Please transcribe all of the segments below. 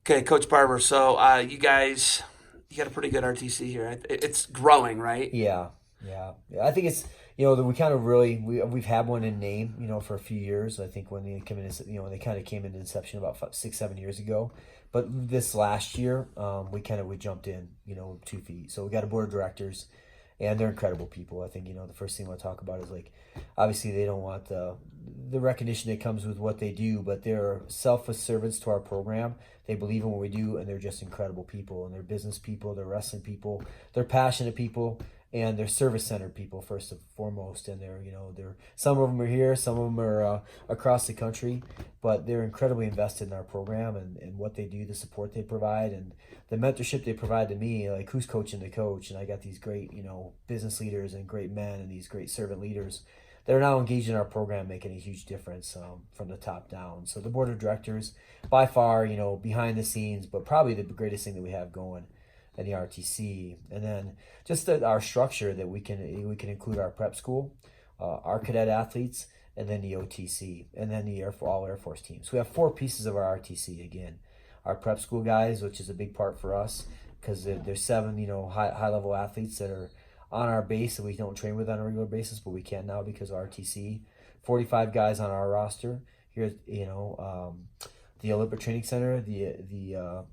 Okay, Coach Barber. So you got a pretty good RTC here. It's growing, right? Yeah, yeah. I think it's that we kind of we've had one in name for a few years. I think when they come in, when they kind of came into inception about 6, 7 years ago, but this last year we jumped in 2 feet. So we got a board of directors, and they're incredible people. I think the first thing we'll talk about is like obviously they don't want the recognition that comes with what they do, but they're selfless servants to our program. They believe in what we do, and they're just incredible people. And they're business people, they're wrestling people, they're passionate people, and they're service centered people first and foremost. And they're some of them are here, some of them are across the country, but they're incredibly invested in our program and what they do, the support they provide, and the mentorship they provide to me. Like, who's coaching the coach? And I got these great business leaders and great men and these great servant leaders that are now engaged in our program, making a huge difference from the top down. So the board of directors, by far, behind the scenes, but probably the greatest thing that we have going in the RTC. And then just our structure that we can include our prep school, our cadet athletes, and then the OTC, and then the all Air Force teams. So we have four pieces of our RTC again. Our prep school guys, which is a big part for us because there's seven high level athletes that are on our base that we don't train with on a regular basis, but we can now because of RTC. 45 guys on our roster here. The Olympic Training Center, the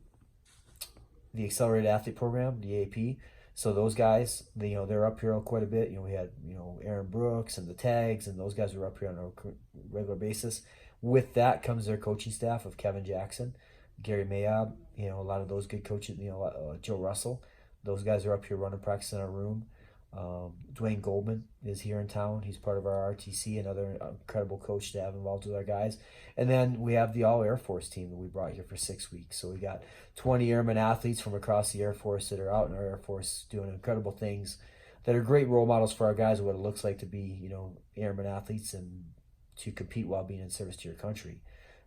Accelerated Athlete Program, the AP. So those guys, they're up here quite a bit. We had Aaron Brooks and the tags, and those guys are up here on a regular basis. With that comes their coaching staff of Kevin Jackson, Gary Mayab, a lot of those good coaches. Joe Russell. Those guys are up here running practice in our room. Dwayne Goldman is here in town. He's part of our RTC, another incredible coach to have involved with our guys. And then we have the All Air Force team that we brought here for 6 weeks. So we got 20 airmen athletes from across the Air Force that are out in our Air Force doing incredible things that are great role models for our guys of what it looks like to be, airmen athletes and to compete while being in service to your country.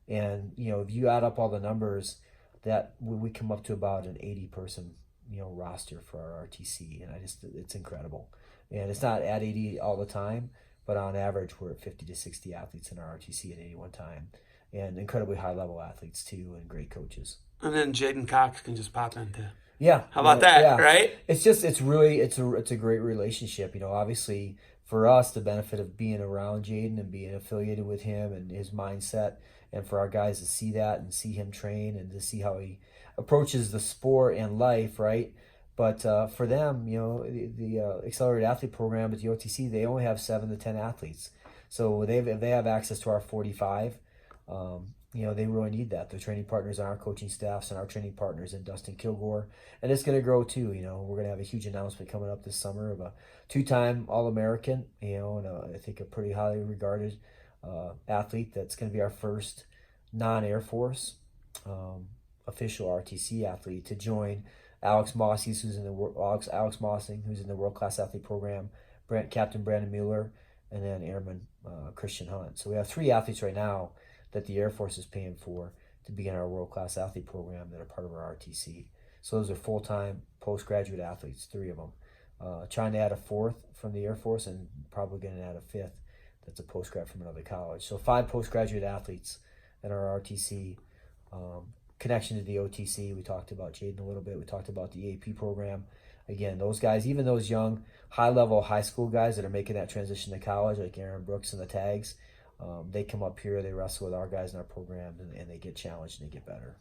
And, if you add up all the numbers, that we come up to about an 80-person roster for our RTC, and it's incredible. And it's not at 80 all the time, but on average we're at 50 to 60 athletes in our RTC at any one time, and incredibly high level athletes too, and great coaches. And then Jaden Cox can just pop into. Yeah, How about that, yeah. right? It's a great relationship. Obviously for us, the benefit of being around Jaden and being affiliated with him and his mindset, and for our guys to see that and see him train and to see how he approaches the sport and life, right? But for them, the Accelerated Athlete Program at the OTC, they only have 7 to 10 athletes. So they have access to our 45. They really need that. Their training partners on our coaching staffs and our training partners in Dustin Kilgore. And it's going to grow too. We're going to have a huge announcement coming up this summer of a 2-time All-American, and I think a pretty highly regarded athlete that's going to be our first non-Air Force official RTC athlete to join Alex Mossing, who's in the World Class Athlete Program, Captain Brandon Mueller, and then Airman Christian Hunt. So we have 3 athletes right now that the Air Force is paying for to be in our World Class Athlete Program that are part of our RTC. So those are full-time postgraduate athletes, 3 of them. Trying to add a 4th from the Air Force, and probably going to add a 5th that's a postgrad from another college. So 5 postgraduate athletes in our RTC. Connection to the OTC, we talked about Jaden a little bit. We talked about the AP program. Again, those guys, even those young, high-level high school guys that are making that transition to college, like Aaron Brooks and the tags, they come up here, they wrestle with our guys in our program, and they get challenged and they get better.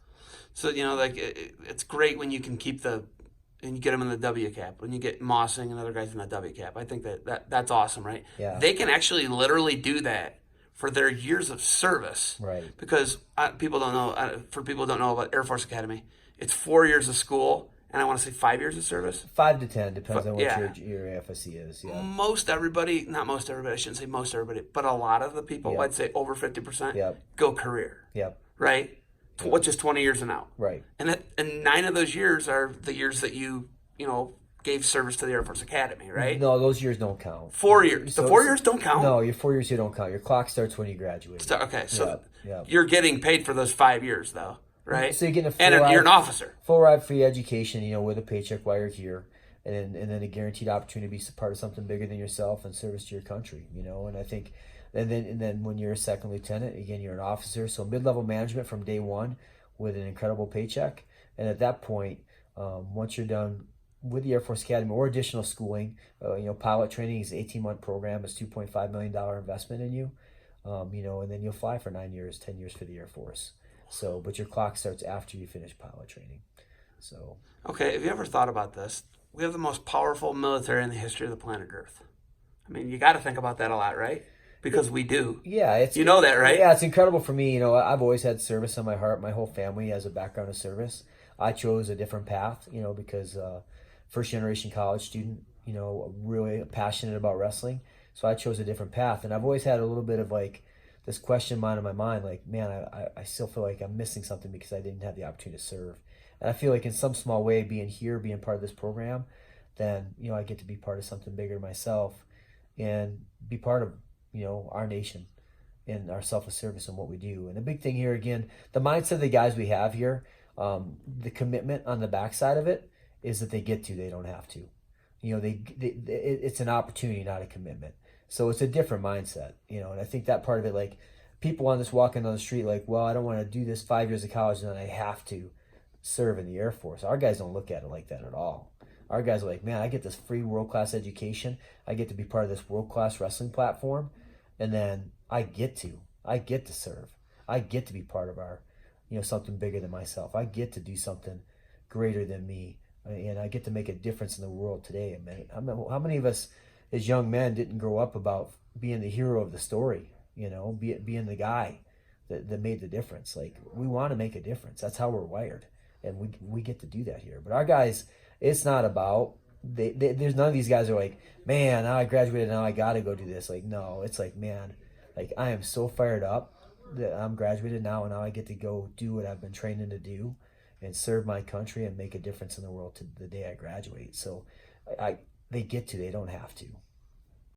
So it's great when you can keep and you get them in the W cap. When you get Mossing and other guys in the W cap, I think that's awesome, right? Yeah. They can actually literally do that for their years of service, right? Because people don't know. For people who don't know about Air Force Academy, it's 4 years of school, and I want to say 5 years of service. 5 to 10 depends on what Yeah. your AFSC is. Yeah. Not most everybody. I shouldn't say most everybody, but a lot of the people, Yep. I'd say over 50%, Yep. go career. Yep. Right. Which is 20 years and out. Right. And 9 of those years are the years that you gave service to the Air Force Academy, right? No, those years don't count. 4 years. The 4 years don't count. No, your 4 years here don't count. Your clock starts when you graduate. Okay, so Yep. you're getting paid for those 5 years, though, right? So you're getting you're an officer. Full ride free education, with a paycheck while you're here, and then a guaranteed opportunity to be part of something bigger than yourself and service to your country. And I think, and then when you're a second lieutenant, again, you're an officer. So mid-level management from day one with an incredible paycheck. And at that point, once you're done with the Air Force Academy or additional schooling, pilot training is an 18-month program. It's $2.5 million investment in you, and then you'll fly for 9 years, 10 years for the Air Force. So, but your clock starts after you finish pilot training. So, Okay, have you ever thought about this? We have the most powerful military in the history of the planet Earth. I mean, you got to think about that a lot, right? Because we do. yeah, You know that, right? yeah, it's incredible for me. I've always had service on my heart. My whole family has a background of service. I chose a different path, because first generation college student, really passionate about wrestling. So I chose a different path, and I've always had a little bit of like this question mind in my mind, like, man, I still feel like I'm missing something because I didn't have the opportunity to serve. And I feel like in some small way, being here, being part of this program, then I get to be part of something bigger myself, and be part of our nation and our selfless service and what we do. And the big thing here again, the mindset of the guys we have here, the commitment on the backside of it is that they don't have to. It's an opportunity, not a commitment. So it's a different mindset, and I think that part of it, like people on this walking down the street, like, well, I don't want to do this 5 years of college and then I have to serve in the Air Force. Our guys don't look at it like that at all. Our guys are like, man, I get this free world-class education. I get to be part of this world-class wrestling platform. And then I get to serve. I get to be part of our, something bigger than myself. I get to do something greater than me. And I get to make a difference in the world today. I mean, how many of us as young men didn't grow up about being the hero of the story, being the guy that made the difference? Like, we want to make a difference. That's how we're wired. And we get to do that here. But our guys, it's not about, there's none of these guys are like, man, now I graduated, now I got to go do this. Like, no, it's like, man, like I am so fired up that I'm graduated now, and now I get to go do what I've been training to do and serve my country and make a difference in the world to the day I graduate. So they don't have to.